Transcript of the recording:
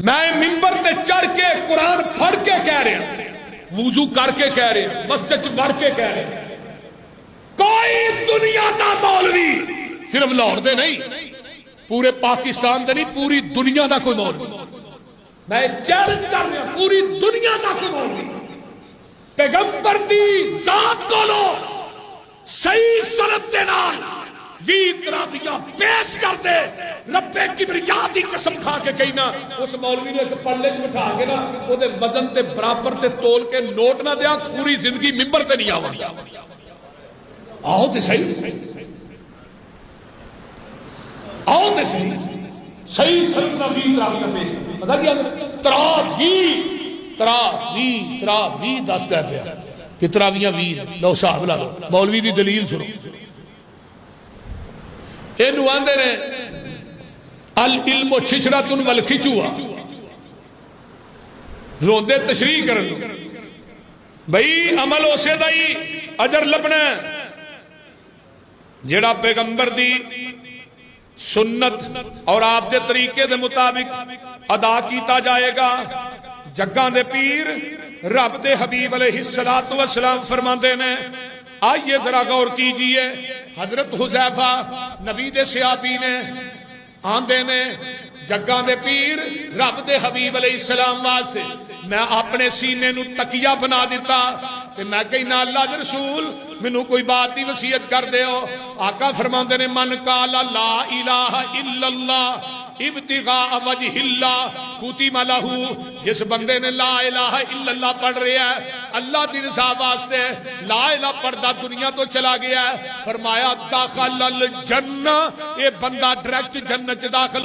میں ممبر تے چڑھ کے قرآن پڑھ کے کہہ رہا، وضو کر کے کہہ رہا، مسجد وڑ کے کہہ رہا، کوئی دنیا دا مولوی صرف لاہور دے نہیں، پورے پاکستان دے نہیں، پوری دنیا دا کوئی مولوی، میں چیلنج کر رہا پوری دنیا دا کوئی مولوی پیغمبر دی ذات کو لو صحیح سند دے نال وی تراویحاں پیش کر دے، رب کبریا دی قسم کھا کے کہنا اس مولوی نے ایک پلے چ بٹھا کے نا او دے وزن تے برابر تے تول کے نوٹ نہ دیا، پوری زندگی ممبر تے نہیں آوندی۔ آؤ تے صحیح، آؤ تے صحیح صحیح سنت وی تراویحاں پیش کر، پتہ کیا تراویح دس دے پیا کہ تراویحاں وی لو صاحب لا لو، مولوی دی دلیل سنو۔ اینو آندے نے العلم ششرۃ والخچوا، روندے تشریح کرن بھئی عمل اسے دا ہی اجر لبنا جیڑا پیغمبر دی سنت اور آپ دے طریقے دے مطابق ادا کیتا جائے گا۔ جگاں دے پیر رب دے حبیب علیہ السلام فرماندے نے، آئیے ذرا غور کیجئے، حضرت حذیفہ نبی دے صحابی نے آندے نے جگاں دے پیر رب دے حبیب علیہ السلام واسطے میں اپنے سینے نو تکیہ بنا دیتا کہ میں کہنا اللہ دے رسول مینوں کوئی بات دی وصیت کر دیو۔ آقا فرماندے نے من قال لا الہ الا اللہ ابتغاء وجہ اللہ کتب لہ، جس بندے نے لا الہ الا اللہ پڑھ رہا ہے اللہ دی رضا واسطے، لا الہ پڑھدا دنیا تو چلا گیا ہے، فرمایا داخل الجنہ، یہ بندہ ڈائریکٹ جنت داخل